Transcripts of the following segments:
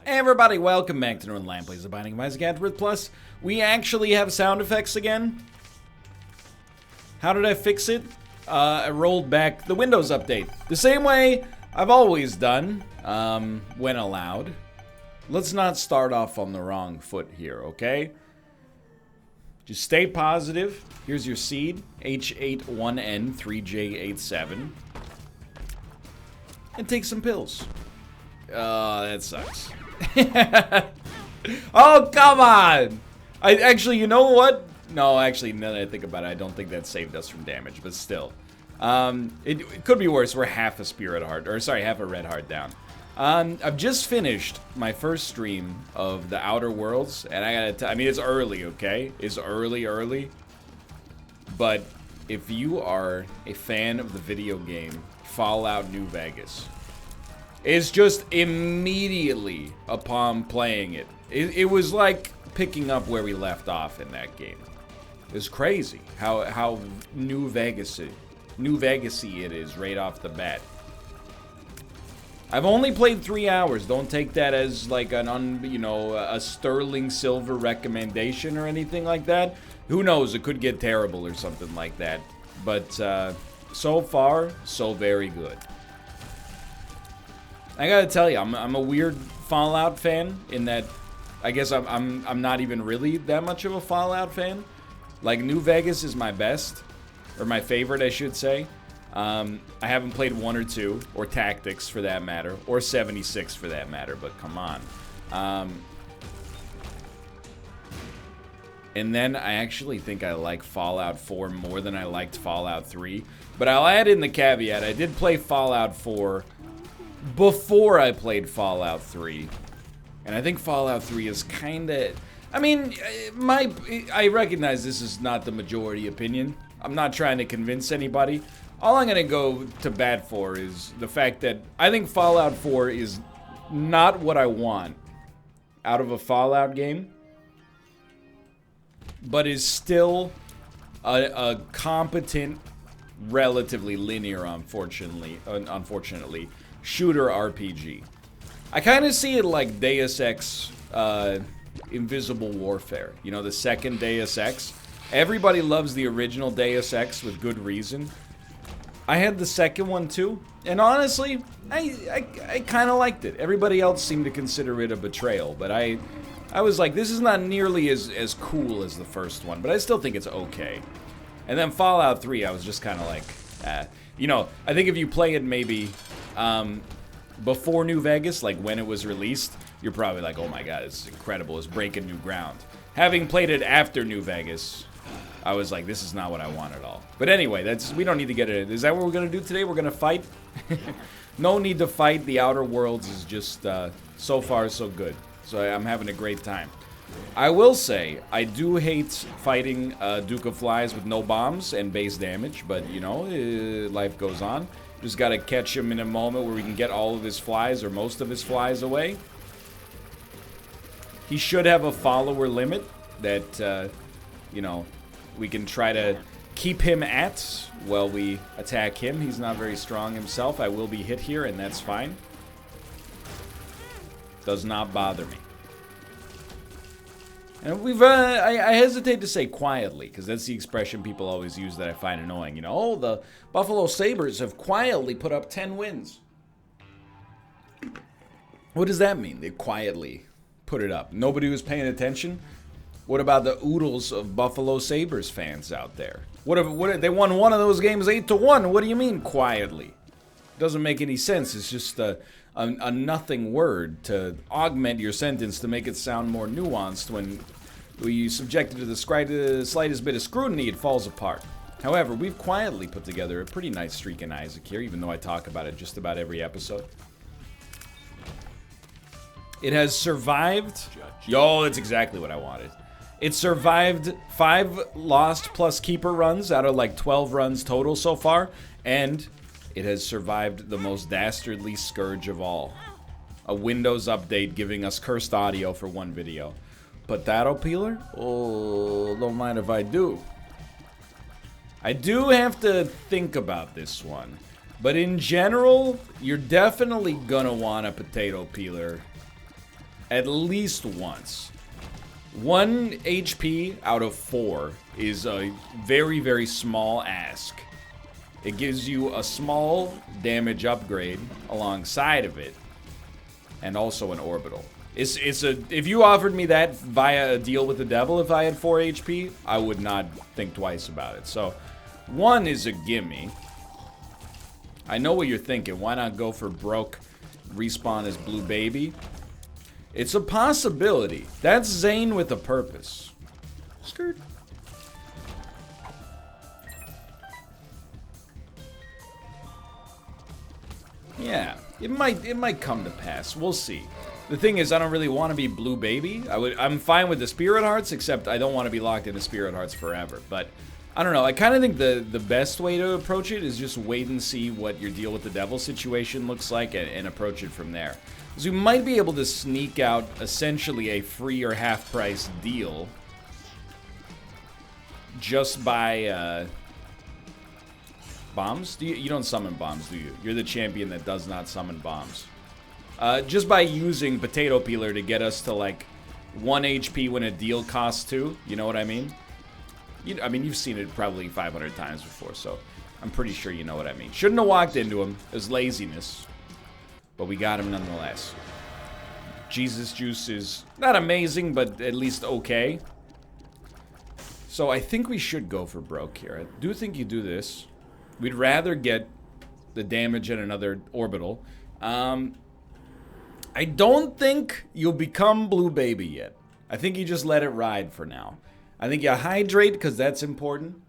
Hey everybody, welcome back to Northernlion Plays the Binding of Isaac AFTERBIRTH Plus. We actually have sound effects again. How did I fix it? I rolled back the Windows update. The same way I've always done, when allowed. Let's not start off on the wrong foot here, okay? Just stay positive. Here's your seed, H81N3J87. And take some pills. That sucks. Oh, come on! You know what? No, actually, now that I think about it, I don't think that saved us from damage, but still. It could be worse. We're half a spirit heart, or sorry, half a red heart down. I've just finished my first stream of the Outer Worlds, and I gotta I mean, it's early, okay? It's early. But if you are a fan of the video game Fallout New Vegas, it's just immediately upon playing it. It was like picking up where we left off in that game. It's crazy how New Vegas-y it is right off the bat. I've only played 3 hours. Don't take that as like an a sterling silver recommendation or anything like that. Who knows? It could get terrible or something like that. But so far, so very good. I gotta tell you, I'm a weird Fallout fan in that I guess I'm not even really that much of a Fallout fan. Like, New Vegas is my best, or my favorite, I should say. I haven't played 1 or 2, or Tactics for that matter, or 76 for that matter, but come on. And then I actually think I like Fallout 4 more than I liked Fallout 3. But I'll add in the caveat, I did play Fallout 4 before I played Fallout 3. And I think Fallout 3 is kinda... I mean, I recognize this is not the majority opinion. I'm not trying to convince anybody. All I'm gonna go to bat for is the fact that I think Fallout 4 is not what I want out of a Fallout game, but is still a competent, relatively linear, unfortunately, shooter RPG. I kind of see it like Deus Ex Invisible Warfare. You know, the second Deus Ex. Everybody loves the original Deus Ex with good reason. I had the second one too, and honestly, I kind of liked it. Everybody else seemed to consider it a betrayal, but I was like, this is not nearly as cool as the first one, but I still think it's okay. And then Fallout 3, I was just kind of like, you know, I think if you play it maybe before New Vegas, like when it was released, you're probably like, oh my god, it's incredible, it's breaking new ground. Having played it after New Vegas, I was like, this is not what I want at all. But anyway, we don't need to get it. Is that what we're going to do today? We're going to fight? No need to fight. The Outer Worlds is just so far so good. So I'm having a great time. I will say, I do hate fighting Duke of Flies with no bombs and base damage, but you know, life goes on. Just gotta catch him in a moment where we can get all of his flies or most of his flies away. He should have a follower limit that, you know, we can try to keep him at while we attack him. He's not very strong himself. I will be hit here, and that's fine. Does not bother me. And I hesitate to say quietly, because that's the expression people always use that I find annoying. You know, oh, the Buffalo Sabres have quietly put up 10 wins. What does that mean? They quietly put it up. Nobody was paying attention? What about the oodles of Buffalo Sabres fans out there? What if they won one of those games 8-1? What do you mean quietly? Doesn't make any sense. It's just a nothing word to augment your sentence to make it sound more nuanced. When you subject it to the slightest bit of scrutiny, it falls apart. However, we've quietly put together a pretty nice streak in Isaac here, even though I talk about it just about every episode. It has survived... Yo, that's exactly what I wanted. It survived 5 lost plus keeper runs out of like 12 runs total so far, and it has survived the most dastardly scourge of all. A Windows update giving us cursed audio for one video. Potato peeler? Oh, don't mind if I do. I do have to think about this one. But in general, you're definitely gonna want a potato peeler at least once. 1 HP out of 4 is a very, very small ask. It gives you a small damage upgrade alongside of it, and also an orbital. If you offered me that via a deal with the devil, if I had 4 HP, I would not think twice about it. So 1 is a gimme. I know what you're thinking. Why not go for broke, respawn as Blue Baby? It's a possibility. That's Zane with a purpose. Skirt. Yeah, it might come to pass. We'll see. The thing is, I don't really want to be Blue Baby. I'm fine with the Spirit Hearts, except I don't want to be locked into Spirit Hearts forever. But I don't know. I kind of think the best way to approach it is just wait and see what your deal with the devil situation looks like and approach it from there. So you might be able to sneak out essentially a free or half price deal just by bombs. You don't summon bombs, do you? You're the champion that does not summon bombs. Just by using Potato Peeler to get us to like 1 HP when a deal costs 2. You know what I mean? I mean, you've seen it probably 500 times before, so I'm pretty sure you know what I mean. Shouldn't have walked into him. It was laziness. But we got him nonetheless. Jesus Juice is not amazing, but at least okay. So I think we should go for broke here. I do think you do this. We'd rather get the damage and another orbital. I don't think you'll become Blue Baby yet. I think you just let it ride for now. I think you hydrate because that's important.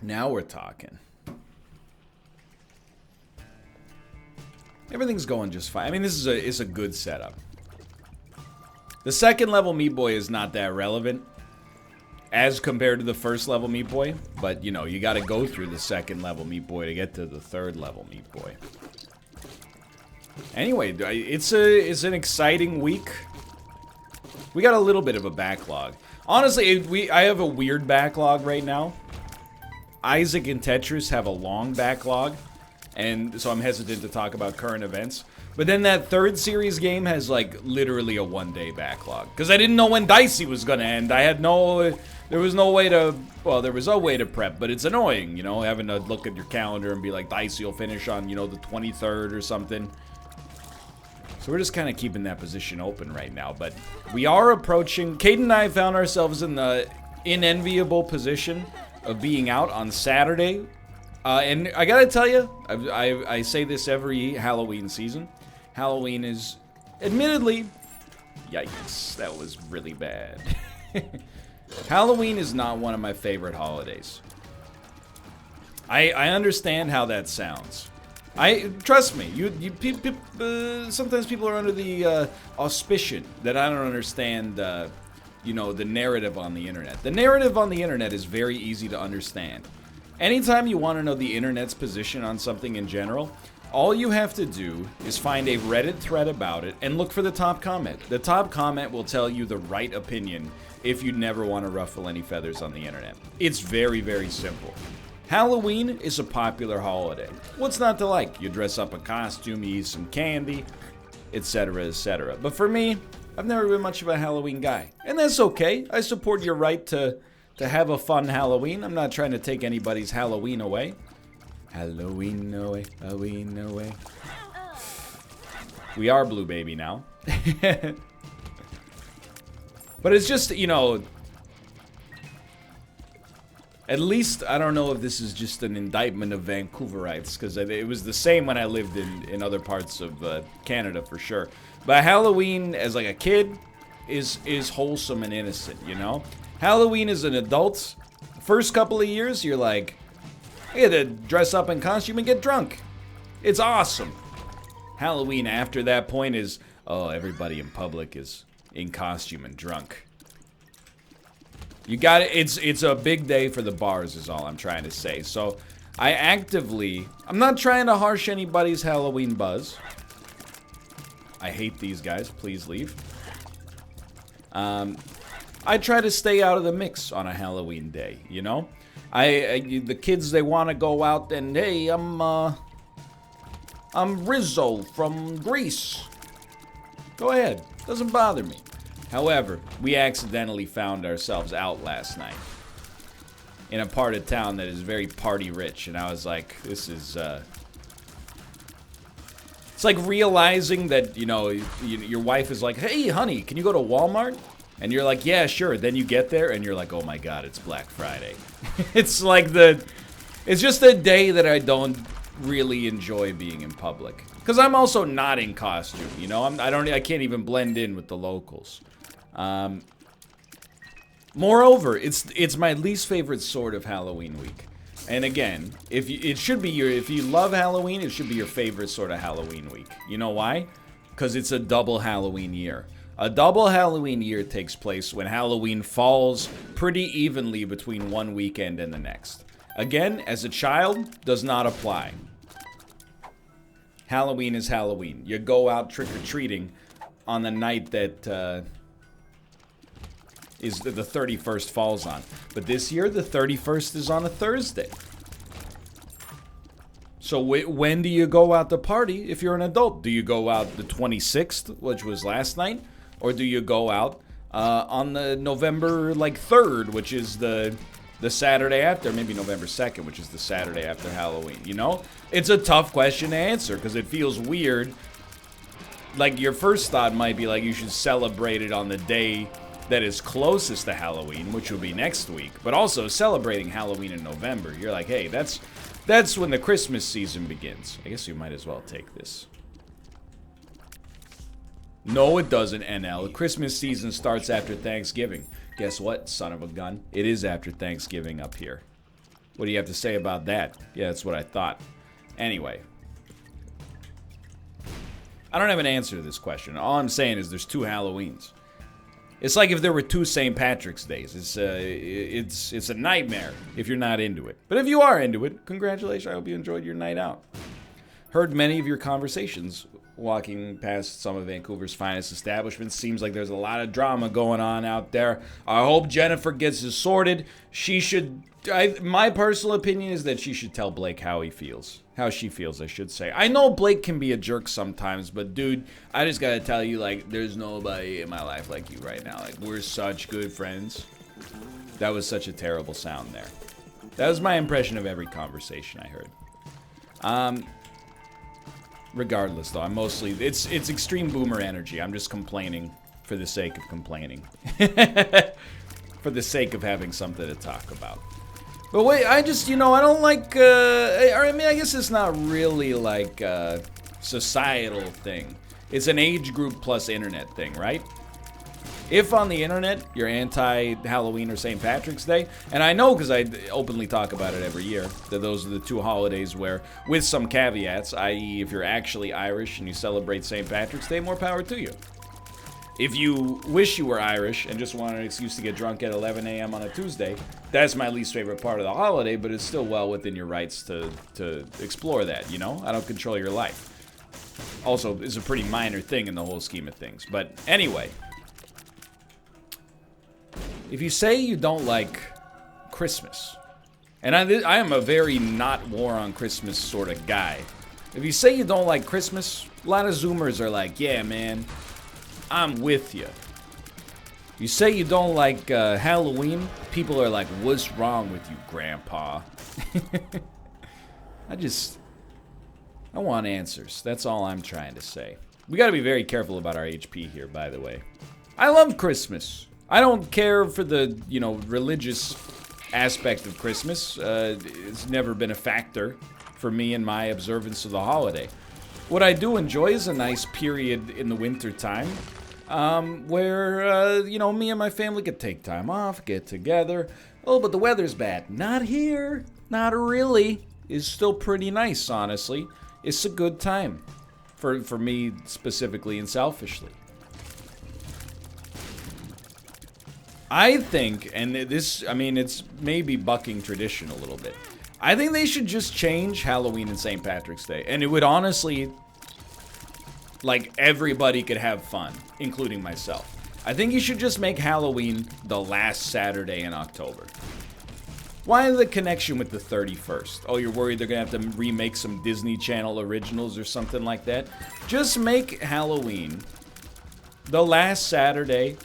Now we're talking. Everything's going just fine. I mean, this is a good setup. The second level Meat Boy is not that relevant as compared to the first level Meat Boy, but you know, you got to go through the second level Meat Boy to get to the third level Meat Boy. Anyway, it's an exciting week. We got a little bit of a backlog. Honestly, I have a weird backlog right now. Isaac and Tetris have a long backlog, and so I'm hesitant to talk about current events. But then that third series game has like literally a 1-day backlog. Because I didn't know when Dicey was going to end. There was no way to, well, there was a way to prep, but it's annoying, you know, having to look at your calendar and be like, Dicey will finish on, you know, the 23rd or something. So we're just kind of keeping that position open right now. But we are approaching, Kate and I found ourselves in the unenviable position of being out on Saturday. And I gotta tell you, I say this every Halloween season. Halloween is, admittedly, yikes, that was really bad. Halloween is not one of my favorite holidays. I understand how that sounds. Trust me, sometimes people are under the auspicion that I don't understand, you know, the narrative on the internet. The narrative on the internet is very easy to understand. Anytime you want to know the internet's position on something in general, all you have to do is find a Reddit thread about it and look for the top comment. The top comment will tell you the right opinion if you never want to ruffle any feathers on the internet. It's very, very simple. Halloween is a popular holiday. What's not to like? You dress up a costume, you eat some candy, etc., etc. But for me, I've never been much of a Halloween guy. And that's okay. I support your right to have a fun Halloween. I'm not trying to take anybody's Halloween away. Halloween away, Halloween away. We are Blue Baby now. But it's just, you know, at least, I don't know if this is just an indictment of Vancouverites, because it was the same when I lived in other parts of Canada for sure. But Halloween as like a kid is wholesome and innocent, you know? Halloween as an adult, first couple of years, you're like, I get to dress up in costume and get drunk. It's awesome. Halloween after that point is, oh, everybody in public is in costume and drunk. You got it. It's a big day for the bars is all I'm trying to say. So I'm not trying to harsh anybody's Halloween buzz. I hate these guys. Please leave. I try to stay out of the mix on a Halloween day, you know? The kids, they want to go out and, hey, I'm Rizzo from Greece. Go ahead. Doesn't bother me. However, we accidentally found ourselves out last night in a part of town that is very party rich, and I was like, this is, it's like realizing that, you know, your wife is like, hey, honey, can you go to Walmart? And you're like, yeah, sure. Then you get there, and you're like, oh my god, it's Black Friday. It's like it's just a day that I don't really enjoy being in public. Because I'm also not in costume, you know? I can't even blend in with the locals. Moreover, it's my least favorite sort of Halloween week. And again, if you love Halloween, it should be your favorite sort of Halloween week. You know why? Because it's a double Halloween year. A double Halloween year takes place when Halloween falls pretty evenly between one weekend and the next. Again, as a child, does not apply. Halloween is Halloween. You go out trick-or-treating on the night that is the 31st falls on. But this year, the 31st is on a Thursday. So when do you go out to party if you're an adult? Do you go out the 26th, which was last night? Or do you go out on the November, like, 3rd, which is the Saturday after, maybe November 2nd, which is the Saturday after Halloween, you know? It's a tough question to answer, because it feels weird. Like, your first thought might be, like, you should celebrate it on the day that is closest to Halloween, which will be next week. But also, celebrating Halloween in November, you're like, hey, that's when the Christmas season begins. I guess you might as well take this. No, it doesn't, NL. Christmas season starts after Thanksgiving. Guess what, son of a gun? It is after Thanksgiving up here. What do you have to say about that? Yeah, that's what I thought. Anyway. I don't have an answer to this question. All I'm saying is there's two Halloweens. It's like if there were two St. Patrick's Days. It's a nightmare if you're not into it. But if you are into it, congratulations. I hope you enjoyed your night out. Heard many of your conversations walking past some of Vancouver's finest establishments. Seems like there's a lot of drama going on out there. I hope Jennifer gets this sorted. She should... my personal opinion is that she should tell Blake how he feels. How she feels, I should say. I know Blake can be a jerk sometimes, but dude, I just gotta tell you, like, there's nobody in my life like you right now. Like, we're such good friends. That was such a terrible sound there. That was my impression of every conversation I heard. Regardless, though, I'm mostly... It's extreme boomer energy. I'm just complaining for the sake of complaining. For the sake of having something to talk about. But wait, I just, you know, I don't like... I mean, I guess it's not really like a societal thing. It's an age group plus internet thing, right? If on the internet you're anti-Halloween or St. Patrick's Day, and I know because I openly talk about it every year, that those are the two holidays where, with some caveats, i.e. if you're actually Irish and you celebrate St. Patrick's Day, more power to you. If you wish you were Irish and just want an excuse to get drunk at 11 a.m. on a Tuesday, that's my least favorite part of the holiday, but it's still well within your rights to explore that, you know? I don't control your life. Also, it's a pretty minor thing in the whole scheme of things. But anyway... If you say you don't like Christmas, and I am a very not war on Christmas sort of guy. If you say you don't like Christmas, a lot of Zoomers are like, yeah, man, I'm with you. You say you don't like Halloween, people are like, what's wrong with you, Grandpa? I want answers. That's all I'm trying to say. We gotta be very careful about our HP here, by the way. I love Christmas. I don't care for the, you know, religious aspect of Christmas. It's never been a factor for me in my observance of the holiday. What I do enjoy is a nice period in the winter time where, you know, me and my family could take time off, get together. Oh, but the weather's bad. Not here. Not really. It's still pretty nice, honestly. It's a good time for me specifically and selfishly. I think, and this, I mean, it's maybe bucking tradition a little bit. I think they should just change Halloween and St. Patrick's Day. And it would honestly, like, everybody could have fun, including myself. I think you should just make Halloween the last Saturday in October. Why the connection with the 31st? Oh, you're worried they're going to have to remake some Disney Channel originals or something like that? Just make Halloween the last Saturday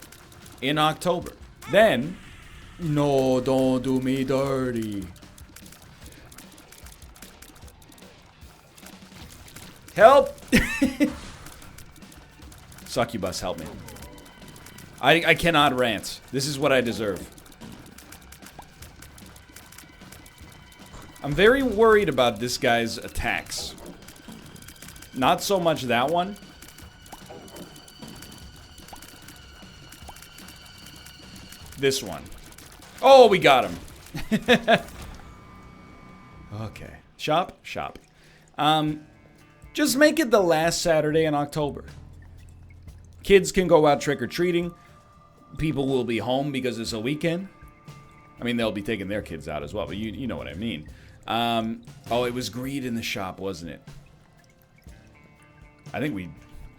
in October. Then, no, don't do me dirty. Help! Succubus, help me. I cannot rant. This is what I deserve. I'm very worried about this guy's attacks. Not so much that one. This one. Oh, we got him. Okay. Shop? Shop. Just make it the last Saturday in October. Kids can go out trick-or-treating. People will be home because it's a weekend. I mean, they'll be taking their kids out as well, but you know what I mean. Oh, it was greed in the shop, wasn't it? I think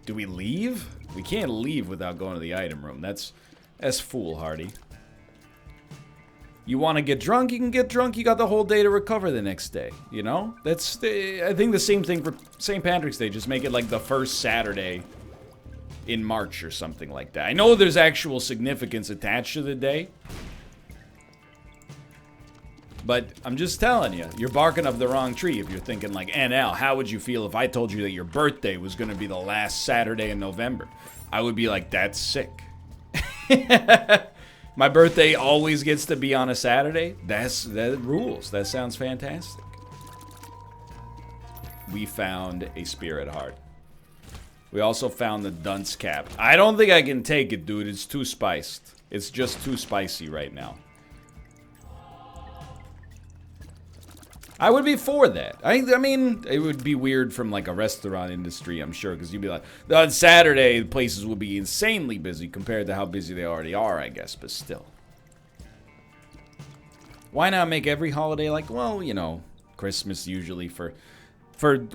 do we leave? We can't leave without going to the item room. That's foolhardy. You want to get drunk? You can get drunk. You got the whole day to recover the next day. You know? I think the same thing for St. Patrick's Day. Just make it like the first Saturday in March or something like that. I know there's actual significance attached to the day. But I'm just telling you, you're barking up the wrong tree if you're thinking like, NL, how would you feel if I told you that your birthday was going to be the last Saturday in November? I would be like, that's sick. My birthday always gets to be on a Saturday? That rules. That sounds fantastic. We found a spirit heart. We also found the dunce cap. I don't think I can take it, dude. It's too spiced. It's just too spicy right now. I would be for that. I mean, it would be weird from like a restaurant industry, I'm sure, because you'd be like, on Saturday, places would be insanely busy compared to how busy they already are, I guess, but still. Why not make every holiday like, well, you know, Christmas usually for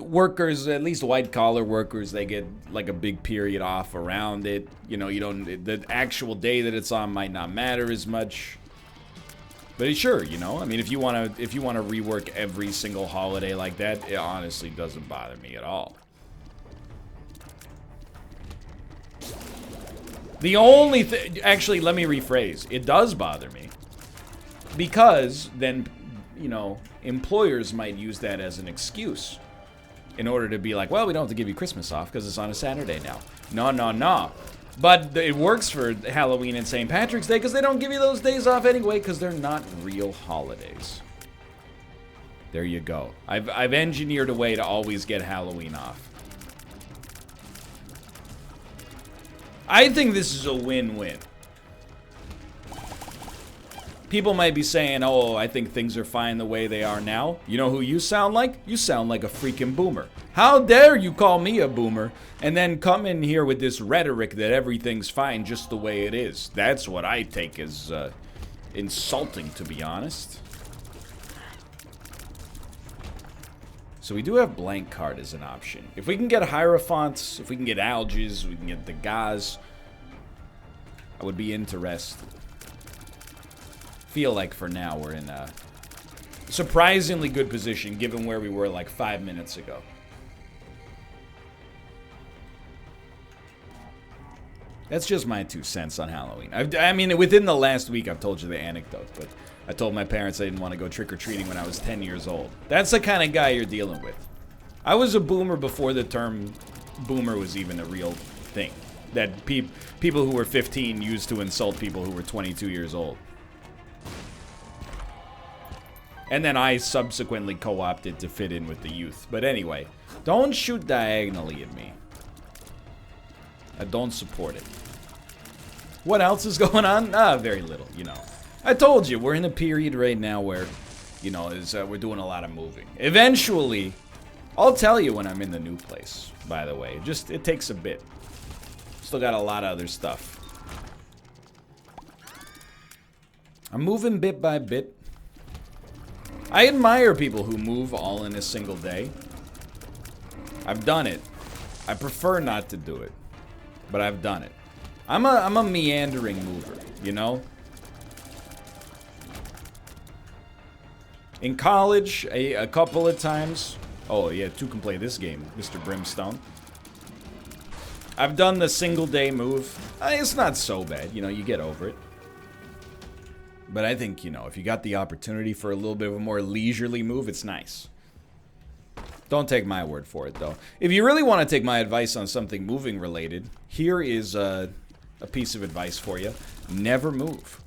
workers, at least white-collar workers, they get like a big period off around it. You know, the actual day that it's on might not matter as much. But sure, you know, I mean, if you want to rework every single holiday like that, it honestly doesn't bother me at all. The only thing, actually, let me rephrase. It does bother me because then, you know, employers might use that as an excuse in order to be like, well, we don't have to give you Christmas off because it's on a Saturday now. No, no, no. But it works for Halloween and St. Patrick's Day because they don't give you those days off anyway because they're not real holidays. There you go. I've engineered a way to always get Halloween off. I think this is a win-win. People might be saying, oh, I think things are fine the way they are now. You know who you sound like? You sound like a freaking boomer. How dare you call me a boomer and then come in here with this rhetoric that everything's fine just the way it is. That's what I take as insulting, to be honest. So we do have blank card as an option. If we can get Hierophants, if we can get Alges, we can get the Gaz, I would be interested. Feel like for now we're in a surprisingly good position given where we were like 5 minutes ago. That's just my 2 cents on Halloween. I mean, within the last week I've told you the anecdote, but I told my parents I didn't want to go trick-or-treating when I was 10 years old. That's the kind of guy you're dealing with. I was a boomer before the term boomer was even a real thing. That people who were 15 used to insult people who were 22 years old. And then I subsequently co-opted to fit in with the youth. But anyway, don't shoot diagonally at me. I don't support it. What else is going on? Very little, you know. I told you, we're in a period right now where, you know, we're doing a lot of moving. Eventually, I'll tell you when I'm in the new place, by the way. It takes a bit. Still got a lot of other stuff. I'm moving bit by bit. I admire people who move all in a single day. I've done it. I prefer not to do it, but I've done it. I'm a meandering mover, you know? In college, a couple of times. Oh, yeah, 2 can play this game, Mr. Brimstone. I've done the single day move. It's not so bad, you know, you get over it. But I think, you know, if you got the opportunity for a little bit of a more leisurely move, it's nice. Don't take my word for it, though. If you really want to take my advice on something moving related, here is a piece of advice for you. Never move.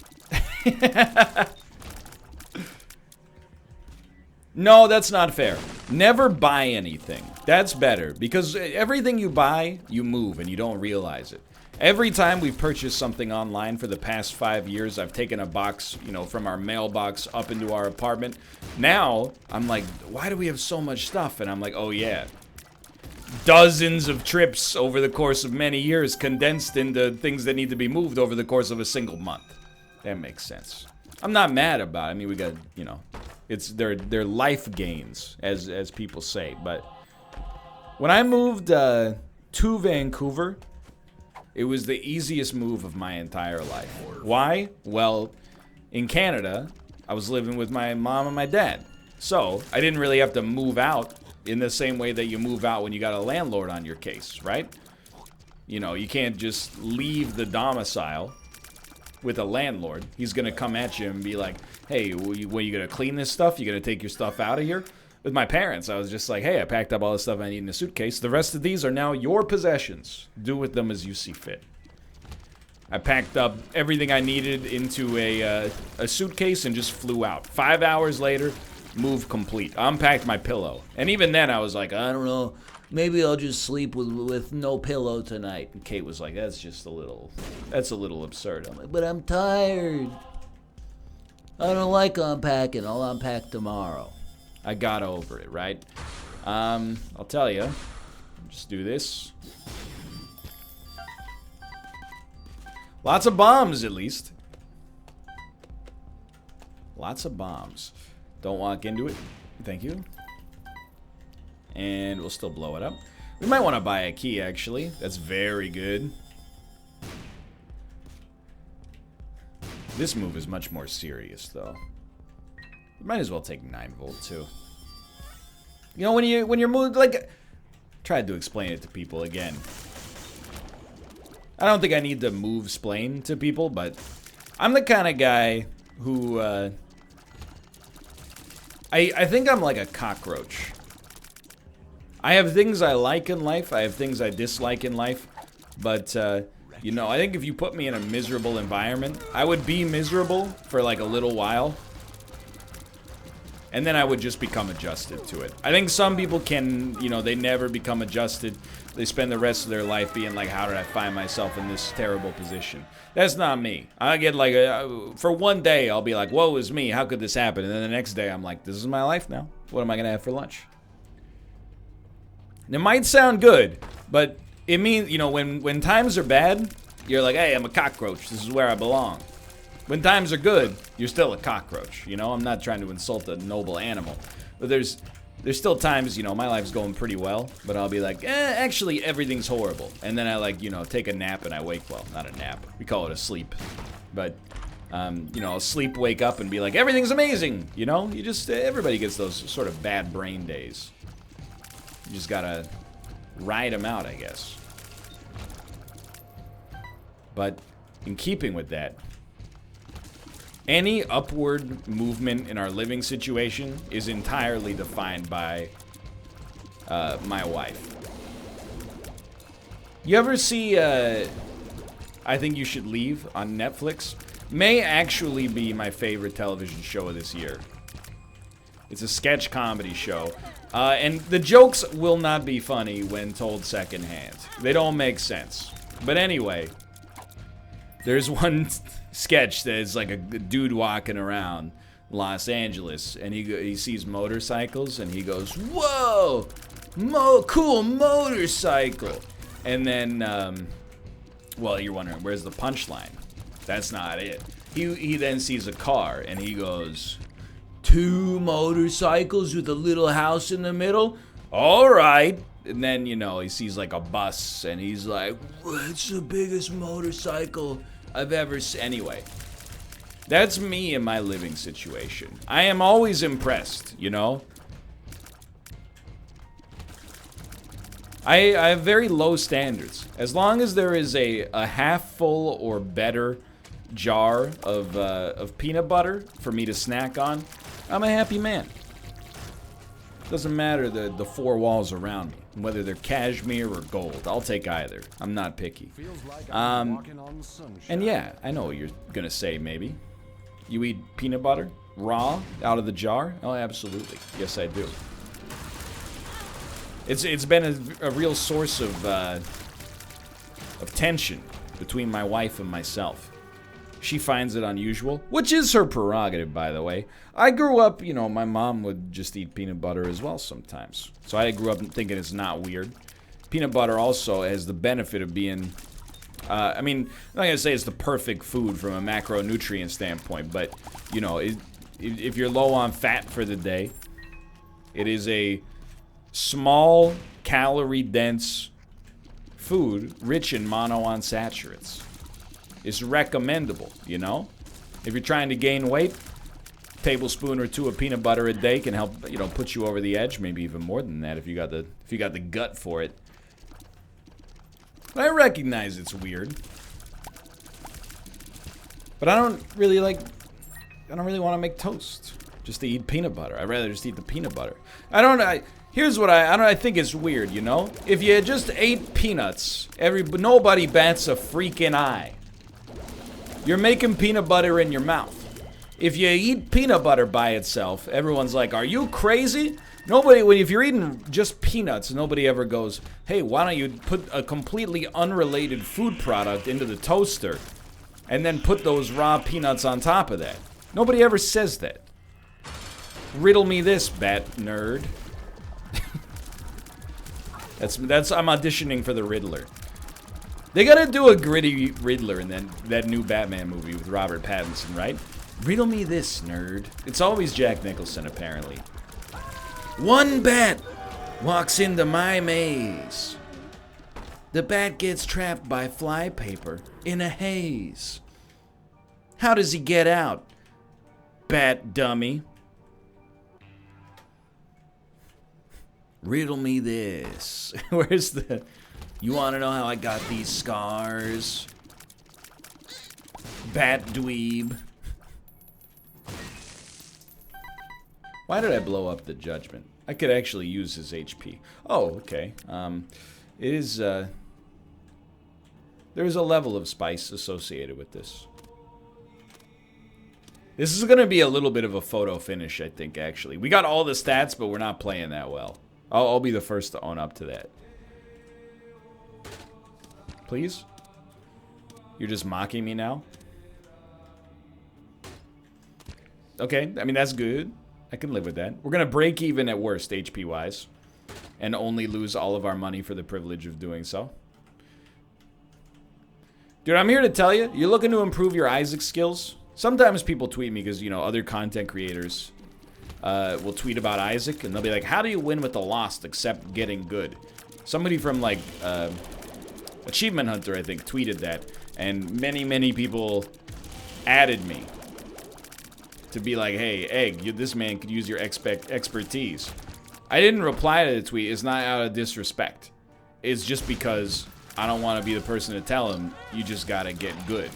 No, that's not fair. Never buy anything. That's better, because everything you buy, you move, and you don't realize it. Every time we've purchased something online for the past 5 years, I've taken a box, you know, from our mailbox up into our apartment. Now, I'm like, why do we have so much stuff? And I'm like, oh yeah. Dozens of trips over the course of many years condensed into things that need to be moved over the course of a single month. That makes sense. I'm not mad about it. I mean, we got, you know, they're life gains, as people say. But when I moved to Vancouver, it was the easiest move of my entire life. Why? Well, in Canada, I was living with my mom and my dad. So, I didn't really have to move out in the same way that you move out when you got a landlord on your case, right? You know, you can't just leave the domicile with a landlord. He's gonna come at you and be like, hey, what, you gonna clean this stuff? You gonna take your stuff out of here? With my parents, I was just like, hey, I packed up all the stuff I need in a suitcase. The rest of these are now your possessions. Do with them as you see fit. I packed up everything I needed into a suitcase and just flew out. 5 hours later, move complete. Unpacked my pillow. And even then, I was like, I don't know, maybe I'll just sleep with no pillow tonight. And Kate was like, that's a little absurd. I'm like, but I'm tired. I don't like unpacking. I'll unpack tomorrow. I got over it, right? I'll tell you. Just do this. Lots of bombs, at least. Lots of bombs. Don't walk into it. Thank you. And we'll still blow it up. We might want to buy a key, actually. That's very good. This move is much more serious, though. Might as well take 9 volt too. You know, when you're moved, like, tried to explain it to people again. I don't think I need to move splain to people, but I'm the kind of guy who I think I'm like a cockroach. I have things I like in life, I have things I dislike in life, but you know, I think if you put me in a miserable environment, I would be miserable for like a little while. And then I would just become adjusted to it. I think some people can, you know, they never become adjusted. They spend the rest of their life being like, how did I find myself in this terrible position? That's not me. I get like, for one day, I'll be like, woe is me, how could this happen? And then the next day, I'm like, this is my life now. What am I gonna have for lunch? And it might sound good, but it means, you know, when times are bad, you're like, hey, I'm a cockroach. This is where I belong. When times are good, you're still a cockroach, you know? I'm not trying to insult a noble animal. But there's still times, you know, my life's going pretty well, but I'll be like, actually, everything's horrible. And then I, like, you know, take a nap and I wake, well, not a nap. We call it a sleep. But, you know, I'll sleep, wake up, and be like, everything's amazing, you know? You just, everybody gets those sort of bad brain days. You just gotta ride them out, I guess. But in keeping with that, any upward movement in our living situation is entirely defined by my wife. You ever see I Think You Should Leave on Netflix? May actually be my favorite television show of this year. It's a sketch comedy show. And the jokes will not be funny when told secondhand. They don't make sense. But anyway, there's one sketch that is like a dude walking around Los Angeles, and he sees motorcycles, and he goes, "Whoa, cool motorcycle!" And then, well, you're wondering where's the punchline? That's not it. He then sees a car, and he goes, "2 motorcycles with a little house in the middle? All right." And then, you know, he sees like a bus, and he's like, "It's the biggest motorcycle I've ever seen." Anyway, that's me in my living situation. I am always impressed, you know? I have very low standards. As long as there is a half full or better jar of peanut butter for me to snack on, I'm a happy man. Doesn't matter the four walls around me, whether they're cashmere or gold. I'll take either. I'm not picky. And yeah, I know what you're gonna say. Maybe you eat peanut butter raw out of the jar. Oh, absolutely. Yes, I do. It's been a real source of tension between my wife and myself. She finds it unusual, which is her prerogative, by the way. I grew up, you know, my mom would just eat peanut butter as well sometimes. So I grew up thinking it's not weird. Peanut butter also has the benefit of being, I mean, I'm not going to say it's the perfect food from a macronutrient standpoint, but, you know, if you're low on fat for the day, it is a small, calorie-dense food rich in monounsaturates. It's recommendable, you know? If you're trying to gain weight, a tablespoon or two of peanut butter a day can help, you know, put you over the edge, maybe even more than that if you got the gut for it. But I recognize it's weird. But I don't really want to make toast just to eat peanut butter. I'd rather just eat the peanut butter. Here's what I think it's weird, you know? If you just ate peanuts, nobody bats a freaking eye. You're making peanut butter in your mouth. If you eat peanut butter by itself, everyone's like, are you crazy? If you're eating just peanuts, nobody ever goes, hey, why don't you put a completely unrelated food product into the toaster and then put those raw peanuts on top of that? Nobody ever says that. Riddle me this, bat nerd. I'm auditioning for the Riddler. They gotta do a gritty Riddler in that new Batman movie with Robert Pattinson, right? Riddle me this, nerd. It's always Jack Nicholson, apparently. One bat walks into my maze. The bat gets trapped by flypaper in a haze. How does he get out? Bat dummy. Riddle me this. Where's the... You want to know how I got these scars? Bat dweeb. Why did I blow up the judgment? I could actually use his HP. Oh, okay. It is, there is a level of spice associated with this. This is going to be a little bit of a photo finish, I think, actually. We got all the stats, but we're not playing that well. I'll be the first to own up to that. Please? You're just mocking me now? Okay, I mean, that's good. I can live with that. We're going to break even at worst, HP-wise. And only lose all of our money for the privilege of doing so. Dude, I'm here to tell you, you're looking to improve your Isaac skills? Sometimes people tweet me because, you know, other content creators will tweet about Isaac. And they'll be like, how do you win with the Lost except getting good? Somebody from, like... Achievement Hunter, I think, tweeted that, and many people added me to be like, hey, Egg, this man could use your expertise. I didn't reply to the tweet. It's not out of disrespect. It's just because I don't want to be the person to tell him, you just gotta get good.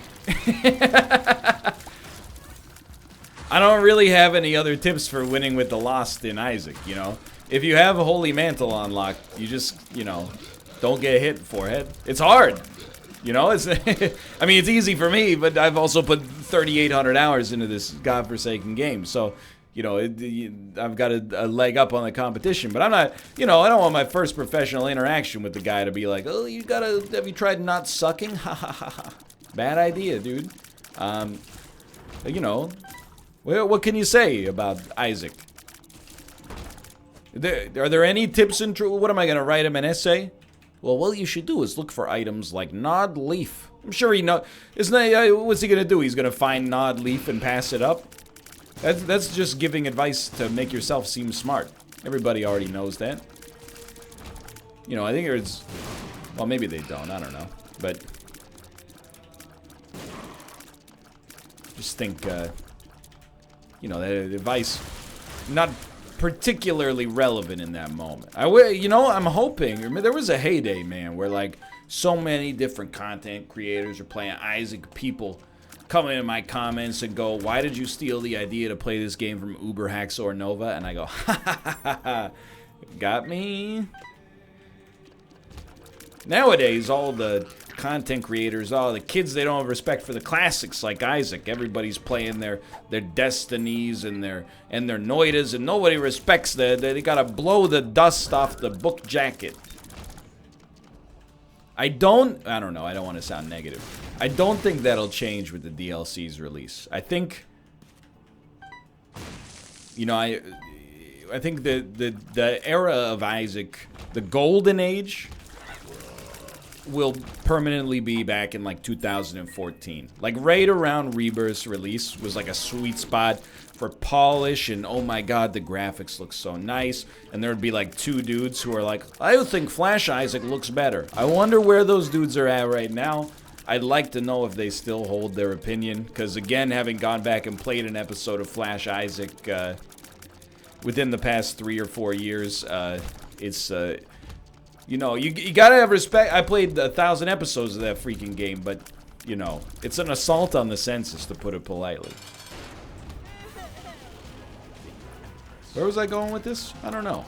I don't really have any other tips for winning with the Lost in Isaac, you know? If you have a Holy Mantle unlocked, you just, you know... Don't get hit forehead. It's hard, you know. It's I mean, it's easy for me, but I've also put 3,800 hours into this godforsaken game. So, you know, I've got a leg up on the competition. But I'm not, you know, I don't want my first professional interaction with the guy to be like, oh, have you tried not sucking? Ha ha ha ha. Bad idea, dude. You know, what can you say about Isaac? Are there any tips and what am I gonna write him an essay? Well, what you should do is look for items like Nod Leaf. I'm sure he knows. Isn't that, what's he gonna do? He's gonna find Nod Leaf and pass it up? That's just giving advice to make yourself seem smart. Everybody already knows that. You know, I think it's... Well, maybe they don't. I don't know. But... Just think, you know, that advice... Not particularly relevant in that moment. You know, I'm hoping. I mean, there was a heyday, man, where like so many different content creators are playing Isaac. People come in my comments and go, "Why did you steal the idea to play this game from Uber Hacksaw Nova?" And I go, "Ha ha ha ha ha, got me." Nowadays, all the content creators, all the kids, they don't have respect for the classics like Isaac. Everybody's playing their Destinies and their Noidas, and nobody respects they gotta blow the dust off the book jacket. I don't know, I don't want to sound negative. I don't think that'll change with the DLC's release. I think, you know, I think the era of Isaac, the golden age, will permanently be back in like 2014. Like right around Rebirth's release was like a sweet spot for polish, and oh my god, the graphics look so nice. And there would be like two dudes who are like, I think Flash Isaac looks better. I wonder where those dudes are at right now. I'd like to know if they still hold their opinion, because again, having gone back and played an episode of Flash Isaac within the past 3 or 4 years, it's you know, you gotta have respect. I played 1,000 episodes of that freaking game, but, you know, it's an assault on the senses, to put it politely. Where was I going with this? I don't know.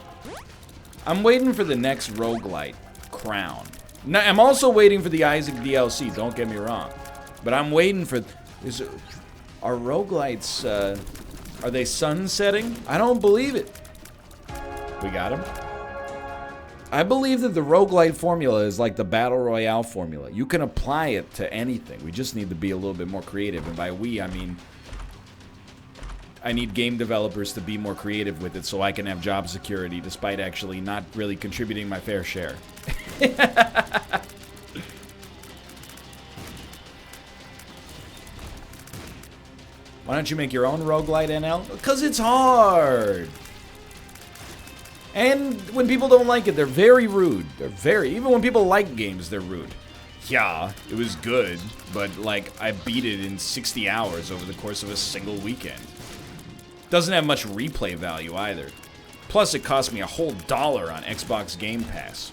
I'm waiting for the next roguelite, Crown. Now, I'm also waiting for the Isaac DLC, don't get me wrong. But I'm waiting for... Are roguelites, are they sunsetting? I don't believe it. We got him. I believe that the roguelite formula is like the Battle Royale formula. You can apply it to anything. We just need to be a little bit more creative. And by we, I mean, I need game developers to be more creative with it so I can have job security despite actually not really contributing my fair share. Why don't you make your own roguelite, NL? Because it's hard. And when people don't like it, they're very rude. Even when people like games, they're rude. Yeah, it was good, but like, I beat it in 60 hours over the course of a single weekend. Doesn't have much replay value either. Plus, it cost me a whole $1 on Xbox Game Pass.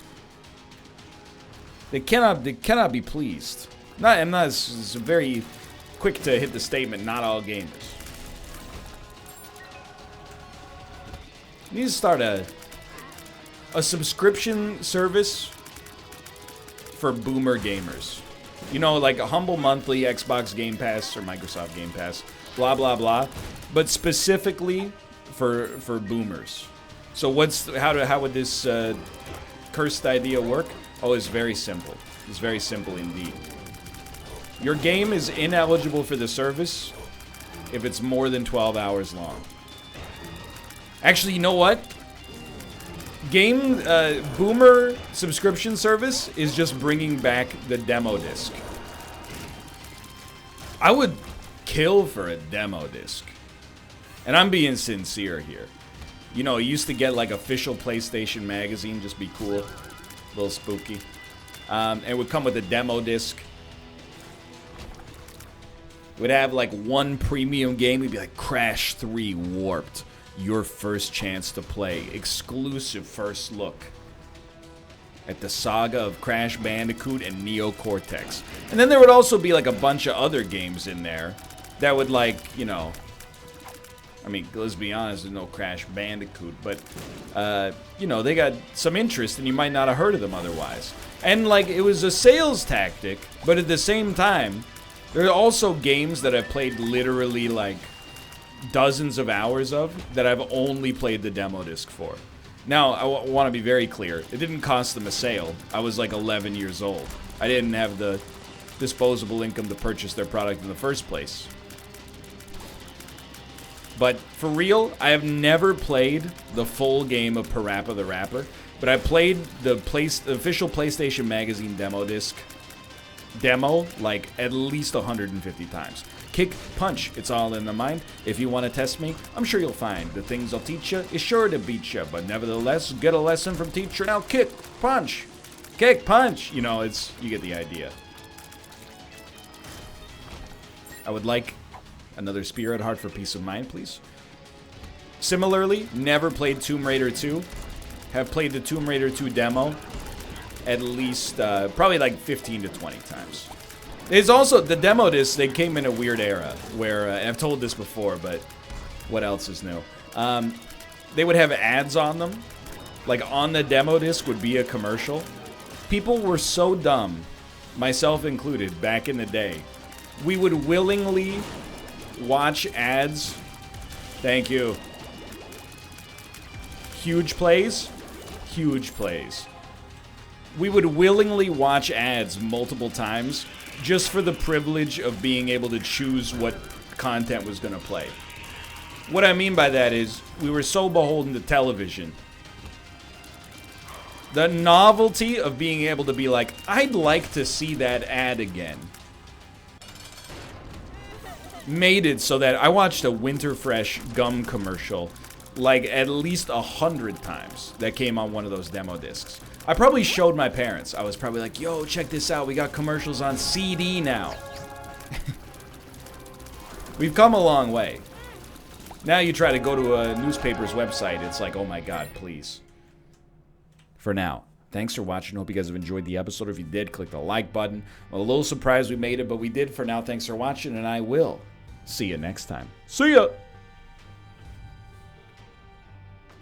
They cannot be pleased. It's very quick to hit the statement, not all gamers. You need to start a subscription service for boomer gamers. You know, like a humble monthly Xbox Game Pass or Microsoft Game Pass, blah, blah, blah. But specifically for boomers. So how would this cursed idea work? Oh, it's very simple. It's very simple indeed. Your game is ineligible for the service if it's more than 12 hours long. Actually, you know what? Boomer subscription service is just bringing back the demo disc. I would kill for a demo disc. And I'm being sincere here. You know, you used to get like official PlayStation magazine, just be cool. A little spooky. It would come with a demo disc. Would have like one premium game. We'd be like Crash 3 Warped. Your first chance to play. Exclusive first look at the saga of Crash Bandicoot and Neo Cortex. And then there would also be like a bunch of other games in there that would, like, you know, I mean, let's be honest, there's no Crash Bandicoot, but, you know, they got some interest and you might not have heard of them otherwise. And, like, it was a sales tactic, but at the same time, there are also games that I've played literally, like, dozens of hours of that I've only played the demo disc for. Now, I want to be very clear. It didn't cost them a sale. I was like 11 years old. I didn't have the disposable income to purchase their product in the first place. But for real, I have never played the full game of Parappa the Rapper, but I played the official PlayStation Magazine demo disc like at least 150 times. Kick, punch, it's all in the mind. If you want to test me, I'm sure you'll find the things I'll teach you is sure to beat you, but nevertheless, get a lesson from teacher. Now kick, punch, you know, you get the idea. I would like another spirit heart for peace of mind, please. Similarly, never played Tomb Raider 2. Have played the Tomb Raider 2 demo at least probably like 15 to 20 times. It's also, the demo discs, they came in a weird era where, and I've told this before, but what else is new? They would have ads on them. Like on the demo disc would be a commercial. People were so dumb, myself included, back in the day. We would willingly watch ads. Thank you. Huge plays. Huge plays. We would willingly watch ads multiple times just for the privilege of being able to choose what content was going to play. What I mean by that is we were so beholden to television. The novelty of being able to be like, I'd like to see that ad again, made it so that I watched a Winterfresh gum commercial like at least 100 times that came on one of those demo discs. I probably showed my parents. I was probably like, yo, check this out. We got commercials on CD now. We've come a long way. Now you try to go to a newspaper's website, it's like, oh my God, please. For now, thanks for watching. Hope you guys have enjoyed the episode. If you did, click the like button. I'm a little surprised we made it, but we did. For now, thanks for watching, and I will see you next time. See ya!